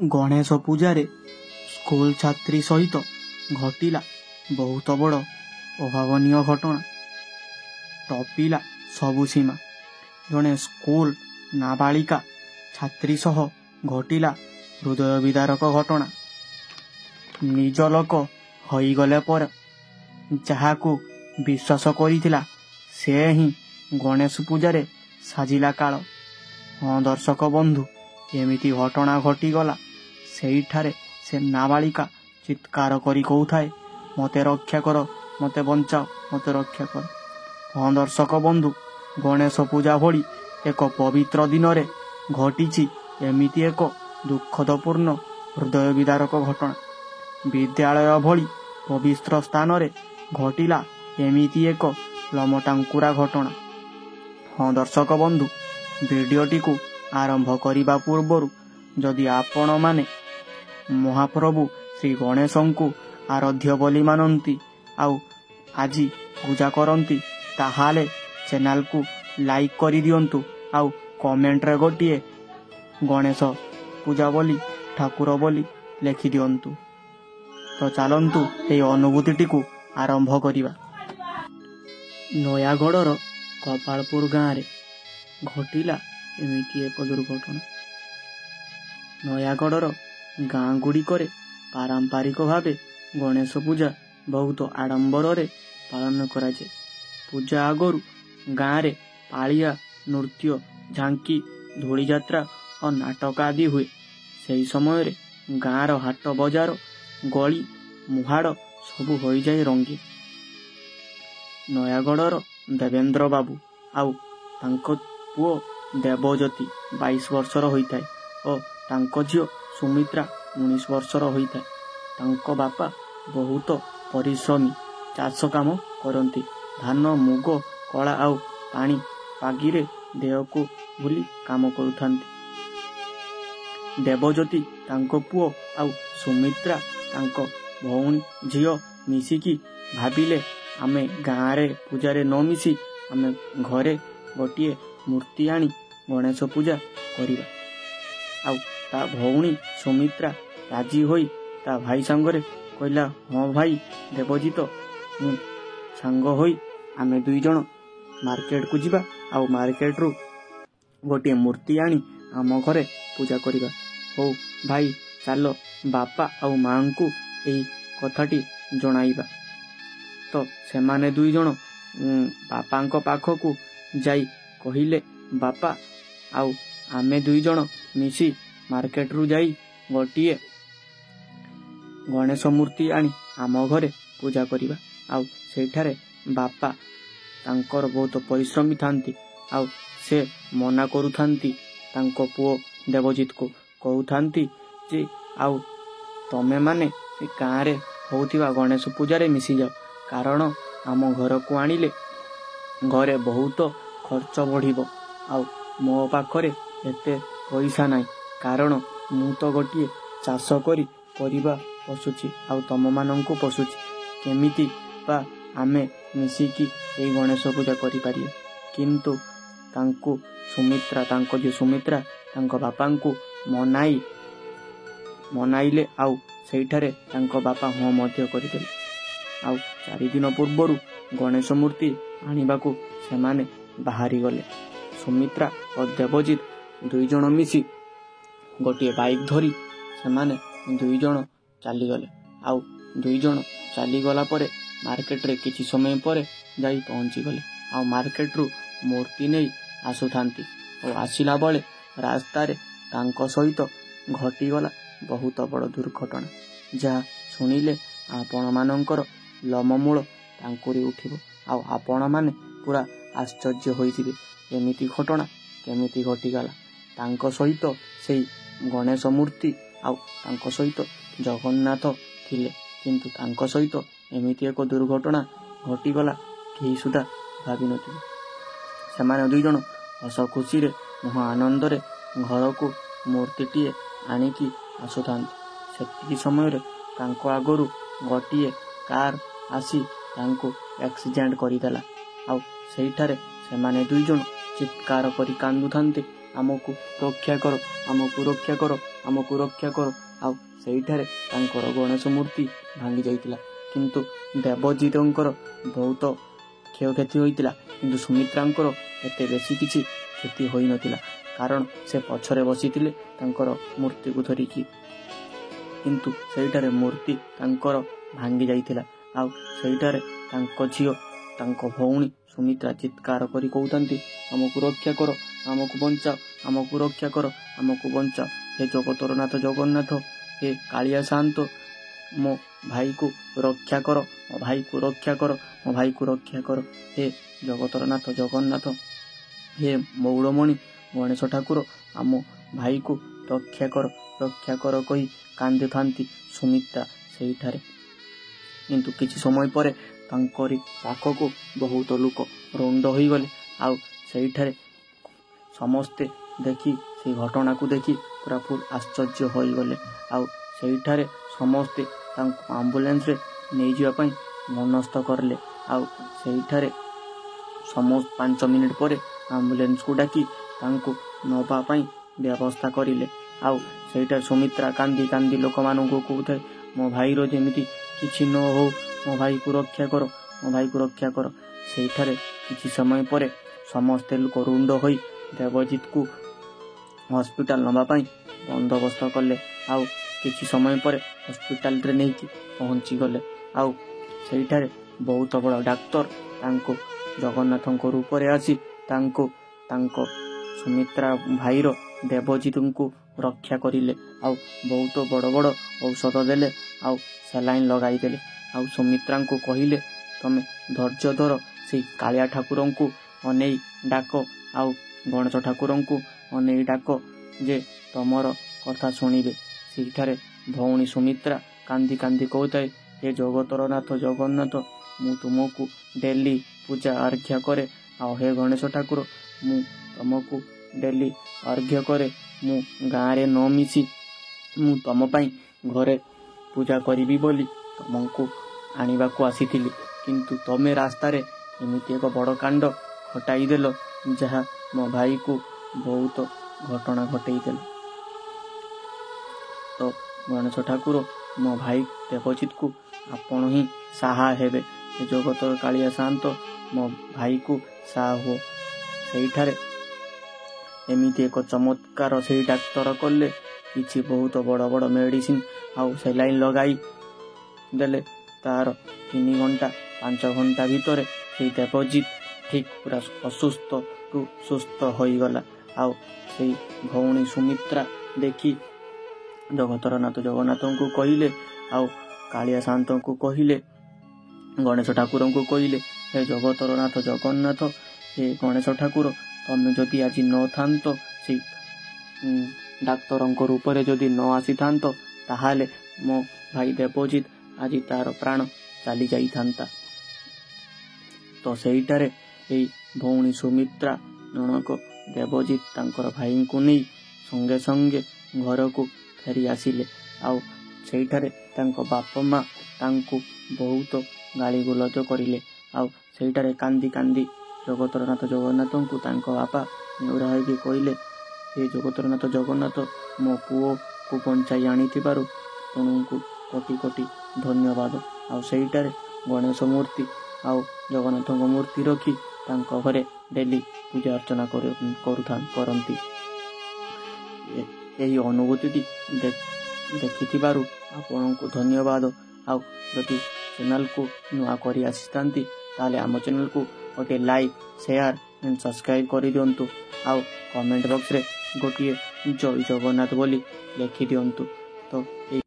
ଗଣେଶ ପୂଜାରେ ସ୍କୁଲ ଛାତ୍ରୀ ସହିତ ଘଟିଲା ବହୁତ ବଡ଼ ଅଭାବନୀୟ ଘଟଣା। ଟପିଲା ସବୁ ସୀମା। ଜଣେ ସ୍କୁଲ ନାବାଳିକା ଛାତ୍ରୀ ସହ ଘଟିଲା ହୃଦୟ ବିଦାରକ ଘଟଣା। ନିଜ ଲୋକ ହୋଇଗଲେ ପରେ ଯାହାକୁ ବିଶ୍ୱାସ କରିଥିଲା ସେ ହିଁ ଗଣେଶ ପୂଜାରେ ସାଜିଲା କାଳ। ହଁ ଦର୍ଶକ ବନ୍ଧୁ, ଏମିତି ଘଟଣା ଘଟିଗଲା। ସେଇଠାରେ ସେ ନାବାଳିକା ଚିତ୍କାର କରି କହୁଥାଏ, ମୋତେ ରକ୍ଷା କର, ମୋତେ ବଞ୍ଚାଅ, ମୋତେ ରକ୍ଷା କର। ହଁ ଦର୍ଶକ ବନ୍ଧୁ, ଗଣେଶ ପୂଜା ଭଳି ଏକ ପବିତ୍ର ଦିନରେ ଘଟିଛି ଏମିତି ଏକ ଦୁଃଖଦପୂର୍ଣ୍ଣ ହୃଦୟ ବିଦାରକ ଘଟଣା। ବିଦ୍ୟାଳୟ ଭଳି ପବିତ୍ର ସ୍ଥାନରେ ଘଟିଲା ଏମିତି ଏକ ଲୋମଟାଙ୍କୁରା ଘଟଣା। ହଁ ଦର୍ଶକ ବନ୍ଧୁ, ଭିଡ଼ିଓଟିକୁ ଆରମ୍ଭ କରିବା ପୂର୍ବରୁ ଯଦି ଆପଣମାନେ ମହାପ୍ରଭୁ ଶ୍ରୀ ଗଣେଶଙ୍କୁ ଆରାଧ୍ୟ ବୋଲି ମାନନ୍ତି ଆଉ ଆଜି ପୂଜା କରନ୍ତି, ତାହେଲେ ଚ୍ୟାନେଲକୁ ଲାଇକ୍ କରିଦିଅନ୍ତୁ ଆଉ କମେଣ୍ଟରେ ଗୋଟିଏ ଗଣେଶ ପୂଜା ବୋଲି ଠାକୁର ବୋଲି ଲେଖିଦିଅନ୍ତୁ। ତ ଚାଲନ୍ତୁ ଏହି ଅନୁଭୂତିଟିକୁ ଆରମ୍ଭ କରିବା। ନୟାଗଡ଼ର ଗୋପାଳପୁର ଗାଁରେ ଘଟିଲା ଏମିତି ଏକ ଦୁର୍ଘଟଣା। ନୟାଗଡ଼ର ଗାଁ ଗୁଡ଼ିକରେ ପାରମ୍ପରିକ ଭାବେ ଗଣେଶ ପୂଜା ବହୁତ ଆଡ଼ମ୍ବରରେ ପାଳନ କରାଯାଏ। ପୂଜା ଆଗରୁ ଗାଁରେ ପାଳିଆ, ନୃତ୍ୟ, ଝାଙ୍କି, ଧୂଳିଯାତ୍ରା ଓ ନାଟକ ଆଦି ହୁଏ। ସେହି ସମୟରେ ଗାଁର ହାଟ ବଜାର, ଗଳି ମୁହାଡ଼ ସବୁ ହୋଇଯାଏ ରଙ୍ଗୀନ। ନୟାଗଡ଼ର ଦେବେନ୍ଦ୍ର ବାବୁ ଆଉ ତାଙ୍କ ପୁଅ ଦେବଜ୍ୟୋତି 22 ବର୍ଷର ହୋଇଥାଏ ଓ ତାଙ୍କ ଝିଅ ସୁମିତ୍ରା 19 ବର୍ଷର ହୋଇଥାଏ। ତାଙ୍କ ବାପା ବହୁତ ପରିଶ୍ରମୀ, ଚାଷ କାମ କରନ୍ତି। ଧାନ, ମୁଗ, କଳା ଆଉ ପାଣି ପାଗିରେ ଦେହକୁ ଭୁଲି କାମ କରୁଥାନ୍ତି। ଦେବଜ୍ୟୋତି ତାଙ୍କ ପୁଅ ଆଉ ସୁମିତ୍ରା ତାଙ୍କ ଭଉଣୀ ଝିଅ ମିଶିକି ଭାବିଲେ, ଆମେ ଗାଁରେ ପୂଜାରେ ନ ମିଶି ଆମେ ଘରେ ଗୋଟିଏ ମୂର୍ତ୍ତି ଆଣି ଗଣେଶ ପୂଜା କରିବା। ଆଉ ତା ଭଉଣୀ ସୁମିତ୍ରା ରାଜି ହୋଇ ତା ଭାଇ ସାଙ୍ଗରେ କହିଲା, ହଁ ଭାଇ ଦେବଜିତ, ମୁଁ ସାଙ୍ଗ ହୋଇ ଆମେ 2 ଜଣ ମାର୍କେଟକୁ ଯିବା ଆଉ ମାର୍କେଟରୁ ଗୋଟିଏ ମୂର୍ତ୍ତି ଆଣି ଆମ ଘରେ ପୂଜା କରିବା। ହଉ ଭାଇ ଚାଲ ବାପା ଆଉ ମାଙ୍କୁ ଏହି କଥାଟି ଜଣାଇବା। ତ ସେମାନେ 2 ଜଣ ବାପାଙ୍କ ପାଖକୁ ଯାଇ କହିଲେ, ବାପା ଆଉ ଆମେ 2 ଜଣ ମିଶି ମାର୍କେଟରୁ ଯାଇ ଗୋଟିଏ ଗଣେଶ ମୂର୍ତ୍ତି ଆଣି ଆମ ଘରେ ପୂଜା କରିବା। ଆଉ ସେଇଠାରେ ବାପା ତାଙ୍କର ବହୁତ ପରିଶ୍ରମୀ ଥାନ୍ତି ଆଉ ସେ ମନା କରୁଥାନ୍ତି ତାଙ୍କ ପୁଅ ଦେବଜିତକୁ, କହୁଥାନ୍ତି ଯେ ଆଉ ତମେମାନେ ସେ ଗାଁରେ ହେଉଥିବା ଗଣେଶ ପୂଜାରେ ମିଶିଯାଅ, କାରଣ ଆମ ଘରକୁ ଆଣିଲେ ଘରେ ବହୁତ ଖର୍ଚ୍ଚ ବଢ଼ିବ ଆଉ ମୋ ପାଖରେ ଏତେ ପଇସା ନାହିଁ, କାରଣ ମୁଁ ତ ଗୋଟିଏ ଚାଷ କରି ପରିବା ପୋଷୁଛି ଆଉ ତମମାନଙ୍କୁ ପୋଷୁଛି। କେମିତି ବା ଆମେ ମିଶିକି ଏହି ଗଣେଶ ପୂଜା କରିପାରିବା? କିନ୍ତୁ ତାଙ୍କୁ ତାଙ୍କ ଝିଅ ସୁମିତ୍ରା ତାଙ୍କ ବାପାଙ୍କୁ ମନାଇଲେ ଆଉ ସେଇଠାରେ ତାଙ୍କ ବାପା ହଁ ମଧ୍ୟ କରିଦେଲେ। ଆଉ 4 ଦିନ ପୂର୍ବରୁ ଗଣେଶ ମୂର୍ତ୍ତି ଆଣିବାକୁ ସେମାନେ ବାହାରିଗଲେ। ସୁମିତ୍ରା ଓ ଦେବଜିତ 2 ଜଣ ମିଶି ଗୋଟିଏ ବାଇକ୍ ଧରି ସେମାନେ 2 ଜଣ ଚାଲିଗଲେ। ଆଉ 2 ଜଣ ଚାଲିଗଲା ପରେ ମାର୍କେଟରେ କିଛି ସମୟ ପରେ ଯାଇ ପହଞ୍ଚିଗଲେ। ଆଉ ମାର୍କେଟରୁ ମୂର୍ତ୍ତି ନେଇ ଆସୁଥାନ୍ତି ଓ ଆସିଲା ବେଳେ ରାସ୍ତାରେ ତାଙ୍କ ସହିତ ଘଟିଗଲା ବହୁତ ବଡ଼ ଦୁର୍ଘଟଣା, ଯାହା ଶୁଣିଲେ ଆପଣମାନଙ୍କର ଲୋମମୂଳ ଟାଙ୍କୁରି ଉଠିବ ଆଉ ଆପଣମାନେ ପୁରା ଆଶ୍ଚର୍ଯ୍ୟ ହୋଇଯିବେ, ଏମିତି ଘଟଣା କେମିତି ଘଟିଗଲା। ତାଙ୍କ ସହିତ ସେଇ ଗଣେଶ ମୂର୍ତ୍ତି ଆଉ ତାଙ୍କ ସହିତ ଜଗନ୍ନାଥ ଥିଲେ, କିନ୍ତୁ ତାଙ୍କ ସହିତ ଏମିତି ଏକ ଦୁର୍ଘଟଣା ଘଟିଗଲା କେହି ସୁଦ୍ଧା ଭାବିନଥିଲେ। ସେମାନେ 2 ଜଣ ହସ ଖୁସିରେ ମହା ଆନନ୍ଦରେ ଘରକୁ ମୂର୍ତ୍ତିଟିଏ ଆଣିକି ଆସୁଥାନ୍ତି। ସେତିକି ସମୟରେ ତାଙ୍କ ଆଗରୁ ଗୋଟିଏ କାର ଆସି ତାଙ୍କୁ ଆକ୍ସିଡେଣ୍ଟ କରିଦେଲା। ଆଉ ସେଇଠାରେ ସେମାନେ 2 ଜଣ ଚିତ୍କାର କରି କାନ୍ଦୁଥାନ୍ତି ଆମକୁ ରକ୍ଷା କର, ଆମକୁ ରକ୍ଷା କର, ଆମକୁ ରକ୍ଷା କର। ଆଉ ସେଇଠାରେ ତାଙ୍କର ଗଣେଶ ମୂର୍ତ୍ତି ଭାଙ୍ଗି ଯାଇଥିଲା। କିନ୍ତୁ ଦେବଜିତଙ୍କର ବହୁତ କ୍ଷୟକ୍ଷତି ହୋଇଥିଲା, କିନ୍ତୁ ସୁମିତ୍ରାଙ୍କର ଏତେ ବେଶୀ କିଛି କ୍ଷତି ହୋଇନଥିଲା, କାରଣ ସେ ପଛରେ ବସିଥିଲେ ତାଙ୍କର ମୂର୍ତ୍ତିକୁ ଧରିକି। କିନ୍ତୁ ସେଇଠାରେ ମୂର୍ତ୍ତି ତାଙ୍କର ଭାଙ୍ଗି ଯାଇଥିଲା। ଆଉ ସେଇଠାରେ ତାଙ୍କ ଝିଅ, ତାଙ୍କ ଭଉଣୀ ସୁମିତ୍ରା ଚିତ୍କାର କରି କହୁଥାନ୍ତି, ଆମକୁ ରକ୍ଷା କର, ଆମକୁ ବଞ୍ଚାଅ, ଆମକୁ ରକ୍ଷା କର, ଆମକୁ ବଞ୍ଚାଅ। ହେ ଜଗତର ନାଥ ଜଗନ୍ନାଥ, ହେ କାଳିଆ ସାଆନ୍ତ, ମୋ ଭାଇକୁ ରକ୍ଷା କର, ମୋ ଭାଇକୁ ରକ୍ଷା କର, ମୋ ଭାଇକୁ ରକ୍ଷା କର। ହେ ଜଗତର ନାଥ ଜଗନ୍ନାଥ, ହେ ମଉଳମଣି ଗଣେଶ ଠାକୁର, ଆମ ଭାଇକୁ ରକ୍ଷା କର, ରକ୍ଷା କର କହି କାନ୍ଦୁଥାନ୍ତି ସୁମିତ୍ରା ସେଇଠାରେ। କିନ୍ତୁ କିଛି ସମୟ ପରେ ତାଙ୍କରି ପାଖକୁ ବହୁତ ଲୋକ ରୁଣ୍ଡ ହୋଇଗଲେ। ଆଉ ସେଇଠାରେ ସମସ୍ତେ ଦେଖି, ସେଇ ଘଟଣାକୁ ଦେଖି ପୁରା ଫୁଲ୍ ଆଶ୍ଚର୍ଯ୍ୟ ହୋଇଗଲେ। ଆଉ ସେଇଠାରେ ସମସ୍ତେ ତାଙ୍କୁ ଆମ୍ବୁଲାନ୍ସରେ ନେଇଯିବା ପାଇଁ ମନସ୍ଥ କରିଲେ। ଆଉ ସେଇଠାରେ 5 ମିନିଟ୍ ପରେ ଆମ୍ବୁଲାନ୍ସକୁ ଡାକି ତାଙ୍କୁ ନେବା ପାଇଁ ବ୍ୟବସ୍ଥା କରିଲେ। ଆଉ ସେଇଠାରେ ସୁମିତ୍ରା କାନ୍ଦି କାନ୍ଦି ଲୋକମାନଙ୍କୁ କହୁଥାଏ, ମୋ ଭାଇର ଯେମିତି କିଛି ନ ହଉ, ମୋ ଭାଇକୁ ରକ୍ଷା କର, ମୋ ଭାଇକୁ ରକ୍ଷା କର। ସେଇଠାରେ କିଛି ସମୟ ପରେ ସମସ୍ତେ ଲୋକ ରୁଣ୍ଡ ହୋଇ ଦେବଜିତକୁ ହସ୍ପିଟାଲ ନେବା ପାଇଁ ବନ୍ଦୋବସ୍ତ କଲେ। ଆଉ କିଛି ସମୟ ପରେ ହସ୍ପିଟାଲରେ ନେଇକି ପହଞ୍ଚିଗଲେ। ଆଉ ସେଇଠାରେ ବହୁତ ବଡ଼ ଡାକ୍ତର ତାଙ୍କୁ ଜଗନ୍ନାଥଙ୍କ ରୂପରେ ଆସି ତାଙ୍କୁ ତାଙ୍କ ସୁମିତ୍ରା ଭାଇର ଦେବଜିତଙ୍କୁ ରକ୍ଷା କରିଲେ। ଆଉ ବହୁତ ବଡ଼ ବଡ଼ ଔଷଧ ଦେଲେ, ଆଉ ସାଲାଇନ୍ ଲଗାଇଦେଲେ। ଆଉ ସୁମିତ୍ରାଙ୍କୁ କହିଲେ, ତମେ ଧୈର୍ଯ୍ୟ ଧର, ସେଇ କାଳିଆ ଠାକୁରଙ୍କୁ ଅନେଇ ଡାକ, ଆଉ ଗଣେଶ ଠାକୁରଙ୍କୁ ଅନେଇ ଡାକ ଯେ ତମର କଥା ଶୁଣିବେ। ସେଇଠାରେ ଭଉଣୀ ସୁମିତ୍ରା କାନ୍ଦି କାନ୍ଦି କହୁଥାଏ, ହେ ଜଗତର ନାଥ ଜଗନ୍ନାଥ, ମୁଁ ତୁମକୁ ଡେଲି ପୂଜା ଅର୍ଘ୍ୟ କରେ। ଆଉ ହେ ଗଣେଶ ଠାକୁର, ମୁଁ ତମକୁ ଡେଲି ଅର୍ଘ୍ୟ କରେ। ମୁଁ ଗାଁରେ ନ ମିଶି ମୁଁ ତମ ପାଇଁ ଘରେ ପୂଜା କରିବି ବୋଲି ତମକୁ ଆଣିବାକୁ ଆସିଥିଲି। କିନ୍ତୁ ତମେ ରାସ୍ତାରେ ଏମିତି ଏକ ବଡ଼ କାଣ୍ଡ ଘଟାଇଦେଲ, ଯାହା ମୋ ଭାଇକୁ ବହୁତ ଘଟଣା ଘଟେଇଦେଲ। ତ ଗଣେଶ ଠାକୁର, ମୋ ଭାଇ ଦେବଜିତକୁ ଆପଣ ହିଁ ସାହା ହେବେ। ଜଗତର କାଳିଆ ସାଆନ୍ତ, ମୋ ଭାଇକୁ ସାହା ହୁଅ। ସେଇଠାରେ ଏମିତି ଏକ ଚମତ୍କାର ସେଇ ଡାକ୍ତର କଲେ, କିଛି ବହୁତ ବଡ଼ ବଡ଼ ମେଡ଼ିସିନ ଆଉ ସେଲାଇନ୍ ଲଗାଇ ଦେଲେ। ତାର 3 ଘଣ୍ଟା 5 ଘଣ୍ଟା ଭିତରେ ସେଇ ଦେବଜିତ ଠିକ୍ ପୁରା ଅସୁସ୍ଥରୁ ସୁସ୍ଥ ହୋଇଗଲା। ଆଉ ସେଇ ଭଉଣୀ ସୁମିତ୍ରା ଦେଖି ଜଗତର ନାଥ ଜଗନ୍ନାଥଙ୍କୁ କହିଲେ, ଆଉ କାଳିଆ ସାଆନ୍ତଙ୍କୁ କହିଲେ, ଗଣେଶ ଠାକୁରଙ୍କୁ କହିଲେ, ହେ ଜଗତର ନାଥ ଜଗନ୍ନାଥ, ହେ ଗଣେଶ ଠାକୁର, ତମେ ଯଦି ଆଜି ନଥାନ୍ତ, ସେଇ ଡାକ୍ତରଙ୍କ ରୂପରେ ଯଦି ନ ଆସିଥାନ୍ତ, ତାହେଲେ ମୋ ଭାଇ ଦେବଜିତ ଆଜି ତାର ପ୍ରାଣ ଚାଲି ଯାଇଥାନ୍ତା। ତ ସେଇଠାରେ ଏଇ ଭଉଣୀ ସୁମିତ୍ରା ଜଣକ ଦେବଜିତ ତାଙ୍କର ଭାଇଙ୍କୁ ନେଇ ସଙ୍ଗେ ସଙ୍ଗେ ଘରକୁ ଫେରି ଆସିଲେ। ଆଉ ସେଇଠାରେ ତାଙ୍କ ବାପା ମା ତାଙ୍କୁ ବହୁତ ଗାଳି ଗୁଲଜ କରିଲେ। ଆଉ ସେଇଠାରେ କାନ୍ଦି କାନ୍ଦି ଜଗତର ନାଥ ଜଗନ୍ନାଥଙ୍କୁ ତାଙ୍କ ବାପା ନେହୁରା ହୋଇକି କହିଲେ, ହେ ଜଗତର ନାଥ ଜଗନ୍ନାଥ, ମୋ ପୁଅକୁ ବଞ୍ଚାଇ ଆଣିଥିବାରୁ ଆପଣଙ୍କୁ କୋଟି କୋଟି ଧନ୍ୟବାଦ। ଆଉ ସେଇଠାରେ ଗଣେଶ ମୂର୍ତ୍ତି ଆଉ ଜଗନ୍ନାଥଙ୍କ ମୂର୍ତ୍ତି ରଖି ତାଙ୍କ ଘରେ ଡେଲି ପୂଜା ଅର୍ଚ୍ଚନା କରନ୍ତି। ଏହି ଅନୁଭୂତିଟି ଦେଖିଥିବାରୁ ଆପଣଙ୍କୁ ଧନ୍ୟବାଦ। ଆଉ ଯଦି ଚ୍ୟାନେଲକୁ ନୂଆ କରି ଆସିଥାନ୍ତି, ତାହେଲେ ଆମ ଚ୍ୟାନେଲକୁ ଗୋଟେ ଲାଇକ୍, ସେୟାର ଆଣ୍ଡ ସବସ୍କ୍ରାଇବ୍ କରିଦିଅନ୍ତୁ। ଆଉ କମେଣ୍ଟ ବକ୍ସରେ ଗୋଟିଏ ଜୟ ଜଗନ୍ନାଥ ବୋଲି ଲେଖିଦିଅନ୍ତୁ। ତ